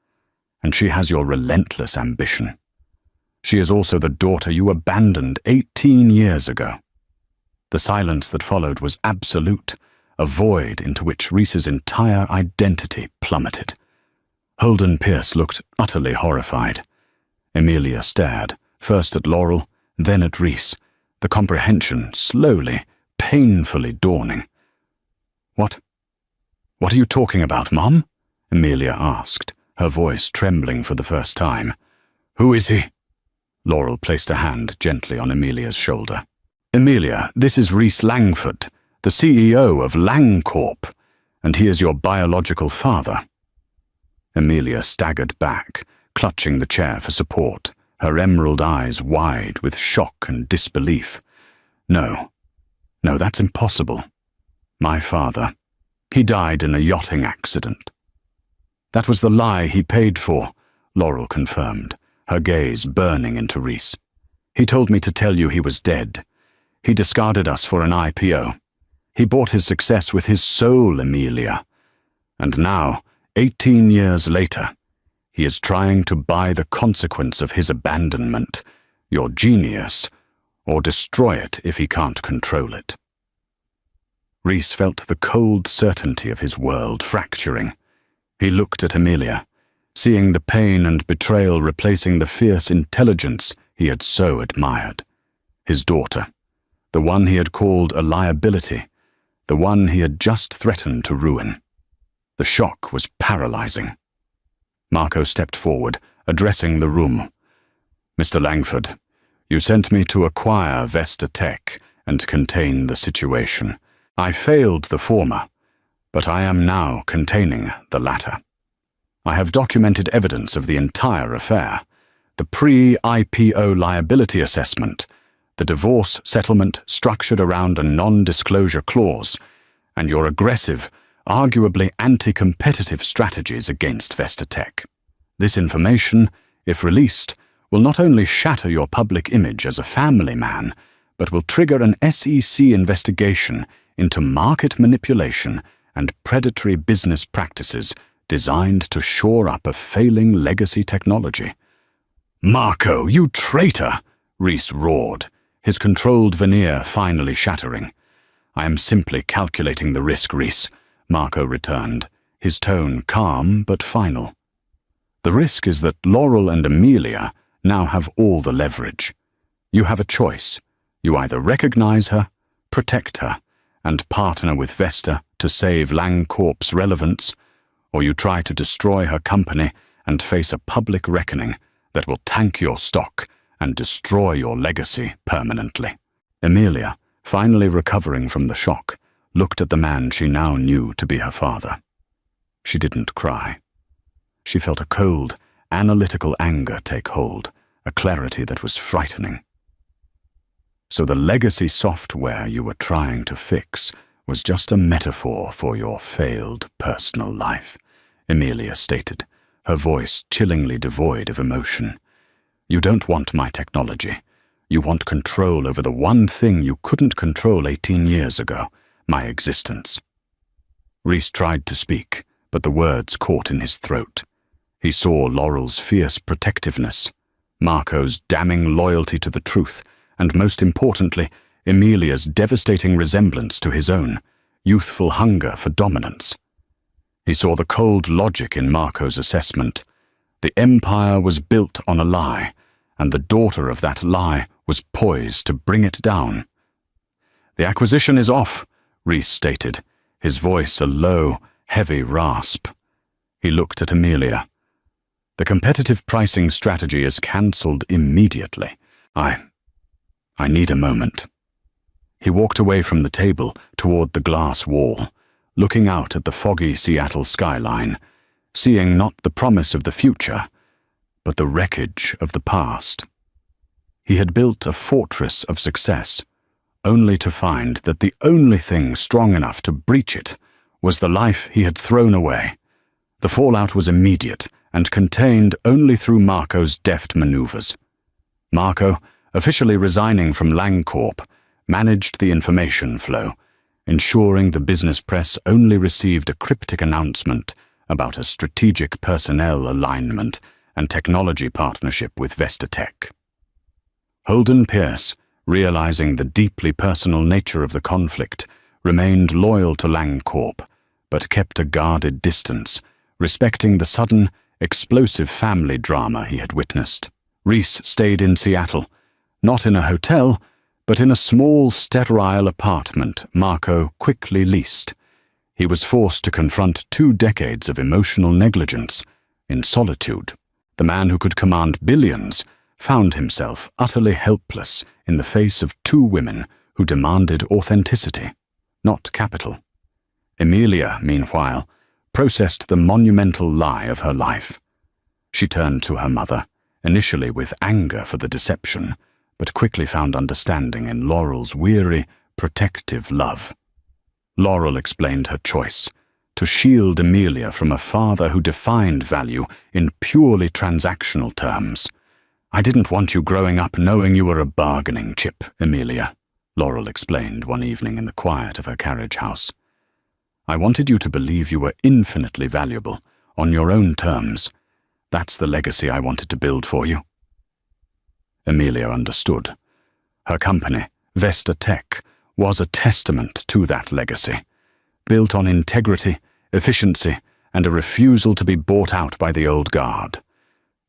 and she has your relentless ambition. She is also the daughter you abandoned 18 years ago." The silence that followed was absolute, a void into which Rhys's entire identity plummeted. Holden Pierce looked utterly horrified. Amelia stared, first at Laurel, then at Rhys, the comprehension slowly, painfully dawning. What are you talking about, Mom?" Amelia asked, her voice trembling for the first time. "Who is he?" Laurel placed a hand gently on Amelia's shoulder. "Amelia, this is Rhys Langford, the CEO of Lang Corp, and he is your biological father." Amelia staggered back, clutching the chair for support, her emerald eyes wide with shock and disbelief. No, that's impossible. My father, he died in a yachting accident." "That was the lie he paid for," Laurel confirmed, her gaze burning into Rhys. "He told me to tell you he was dead. He discarded us for an IPO. He bought his success with his soul, Amelia. And now, 18 years later, he is trying to buy the consequence of his abandonment, your genius, or destroy it if he can't control it." Rhys felt the cold certainty of his world fracturing. He looked at Amelia, seeing the pain and betrayal replacing the fierce intelligence he had so admired. His daughter, the one he had called a liability, the one he had just threatened to ruin. The shock was paralyzing. Marco stepped forward, addressing the room. "Mr. Langford, you sent me to acquire Vesta Tech and contain the situation. I failed the former, but I am now containing the latter. I have documented evidence of the entire affair, the pre-IPO liability assessment, the divorce settlement structured around a non-disclosure clause, and your aggressive, arguably anti-competitive strategies against Vesta Tech. This information, if released, will not only shatter your public image as a family man, but will trigger an SEC investigation into market manipulation and predatory business practices designed to shore up a failing legacy technology." "Marco, you traitor!" Rhys roared, his controlled veneer finally shattering. "I am simply calculating the risk, Rhys," Marco returned, his tone calm but final. "The risk is that Laurel and Amelia now have all the leverage. You have a choice. You either recognize her, protect her, and partner with Vesta to save Lang Corp's relevance, or you try to destroy her company and face a public reckoning that will tank your stock and destroy your legacy permanently." Amelia, finally recovering from the shock, looked at the man she now knew to be her father. She didn't cry. She felt a cold, analytical anger take hold, a clarity that was frightening. "So the legacy software you were trying to fix was just a metaphor for your failed personal life," Amelia stated, her voice chillingly devoid of emotion. "You don't want my technology. You want control over the one thing you couldn't control 18 years ago, my existence." Rhys tried to speak, but the words caught in his throat. He saw Laurel's fierce protectiveness, Marco's damning loyalty to the truth, and most importantly, Emilia's devastating resemblance to his own, youthful hunger for dominance. He saw the cold logic in Marco's assessment. The empire was built on a lie, and the daughter of that lie was poised to bring it down. "The acquisition is off," Reese stated, his voice a low, heavy rasp. He looked at Emilia. "The competitive pricing strategy is cancelled immediately. I need a moment." He walked away from the table toward the glass wall, looking out at the foggy Seattle skyline, seeing not the promise of the future, but the wreckage of the past. He had built a fortress of success, only to find that the only thing strong enough to breach it was the life he had thrown away. The fallout was immediate and contained only through Marco's deft maneuvers. Marco, officially resigning from LangCorp, managed the information flow, ensuring the business press only received a cryptic announcement about a strategic personnel alignment and technology partnership with Vestatech. Holden Pierce, realizing the deeply personal nature of the conflict, remained loyal to LangCorp, but kept a guarded distance, respecting the sudden, explosive family drama he had witnessed. Reese stayed in Seattle, not in a hotel, but in a small, sterile apartment Marco quickly leased. He was forced to confront 2 decades of emotional negligence in solitude. The man who could command billions found himself utterly helpless in the face of 2 women who demanded authenticity, not capital. Emilia, meanwhile, processed the monumental lie of her life. She turned to her mother, initially with anger for the deception, but quickly found understanding in Laurel's weary, protective love. Laurel explained her choice, to shield Emilia from a father who defined value in purely transactional terms. "I didn't want you growing up knowing you were a bargaining chip, Emilia," Laurel explained one evening in the quiet of her carriage house. "I wanted you to believe you were infinitely valuable, on your own terms. That's the legacy I wanted to build for you." Emilia understood. Her company, Vestatech, was a testament to that legacy, built on integrity, efficiency, and a refusal to be bought out by the old guard.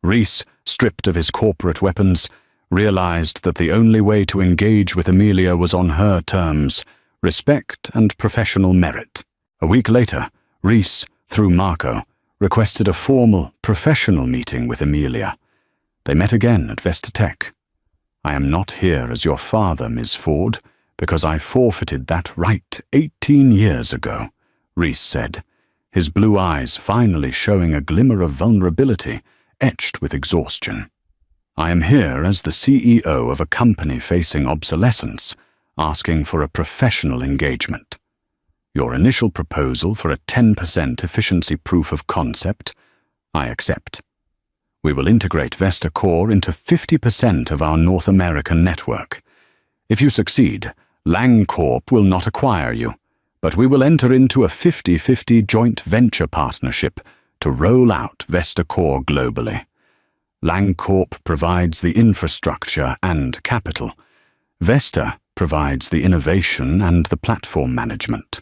Reese, stripped of his corporate weapons, realized that the only way to engage with Emilia was on her terms, respect and professional merit. A week later, Reese, through Marco, requested a formal, professional meeting with Emilia. They met again at Vestatech. "I am not here as your father, Ms. Ford, because I forfeited that right 18 years ago," Reese said, his blue eyes finally showing a glimmer of vulnerability etched with exhaustion. "I am here as the CEO of a company facing obsolescence, asking for a professional engagement. Your initial proposal for a 10% efficiency proof of concept, I accept. We will integrate VestaCore into 50% of our North American network. If you succeed, LangCorp will not acquire you, but we will enter into a 50-50 joint venture partnership to roll out VestaCore globally. LangCorp provides the infrastructure and capital. Vesta provides the innovation and the platform management."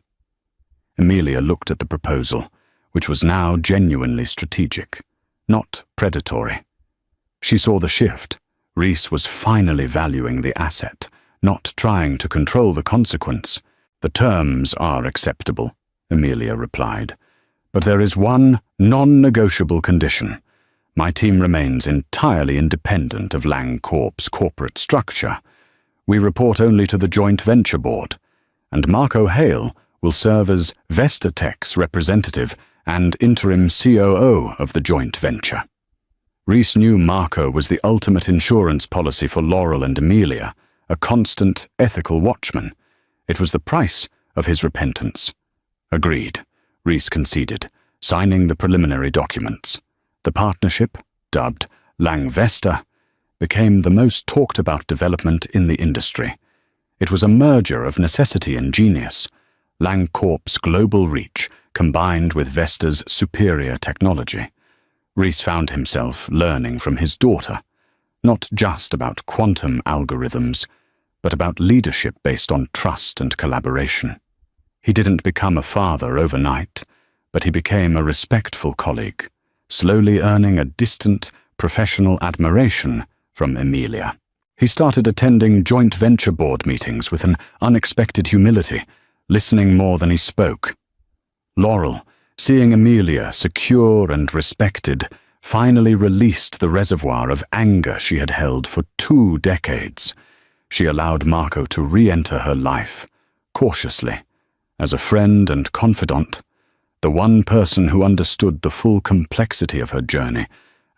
Emilia looked at the proposal, which was now genuinely strategic, not predatory. She saw the shift. Reese was finally valuing the asset, not trying to control the consequence. "The terms are acceptable," Emilia replied, "but there is one non-negotiable condition. My team remains entirely independent of LangCorp's corporate structure. We report only to the joint venture board, and Marco Hale will serve as Vestatech's representative and interim COO of the joint venture." Reese knew Marco was the ultimate insurance policy for Laurel and Emilia, a constant, ethical watchman. It was the price of his repentance. "Agreed," Reese conceded, signing the preliminary documents. The partnership, dubbed LangVesta, became the most talked-about development in the industry. It was a merger of necessity and genius. LangCorp's global reach combined with Vesta's superior technology. Reese found himself learning from his daughter, not just about quantum algorithms, but about leadership based on trust and collaboration. He didn't become a father overnight, but he became a respectful colleague, slowly earning a distant, professional admiration from Emilia. He started attending joint venture board meetings with an unexpected humility, listening more than he spoke. Laurel, seeing Emilia secure and respected, finally released the reservoir of anger she had held for 2 decades. She allowed Marco to re-enter her life, cautiously, as a friend and confidant, the one person who understood the full complexity of her journey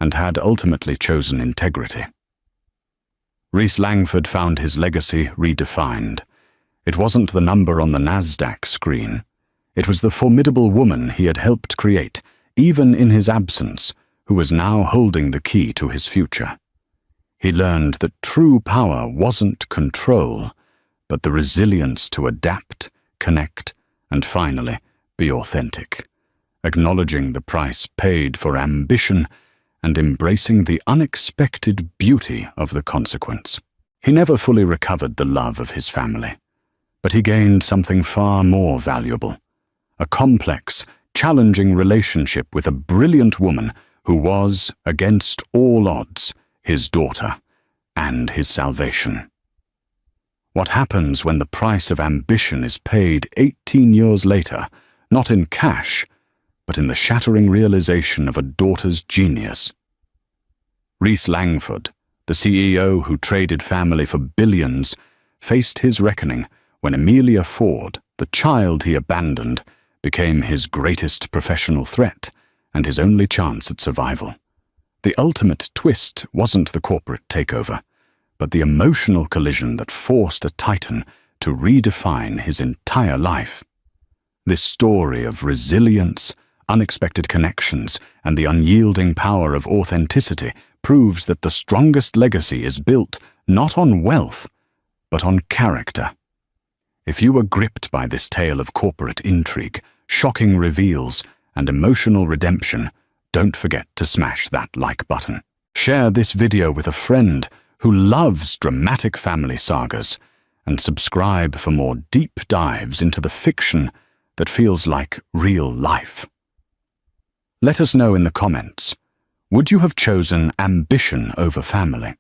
and had ultimately chosen integrity. Reese Langford found his legacy redefined. It wasn't the number on the NASDAQ screen. It was the formidable woman he had helped create, even in his absence, who was now holding the key to his future. He learned that true power wasn't control, but the resilience to adapt, connect, and finally, be authentic, acknowledging the price paid for ambition and embracing the unexpected beauty of the consequence. He never fully recovered the love of his family, but he gained something far more valuable, a complex, challenging relationship with a brilliant woman who was, against all odds, his daughter and his salvation. What happens when the price of ambition is paid 18 years later, not in cash, but in the shattering realization of a daughter's genius? Reese Langford, the CEO who traded family for billions, faced his reckoning when Emilia Ford, the child he abandoned, became his greatest professional threat and his only chance at survival. The ultimate twist wasn't the corporate takeover, but the emotional collision that forced a titan to redefine his entire life. This story of resilience, unexpected connections, and the unyielding power of authenticity proves that the strongest legacy is built not on wealth, but on character. If you were gripped by this tale of corporate intrigue, shocking reveals, and emotional redemption, don't forget to smash that like button. Share this video with a friend who loves dramatic family sagas, and subscribe for more deep dives into the fiction that feels like real life. Let us know in the comments, would you have chosen ambition over family?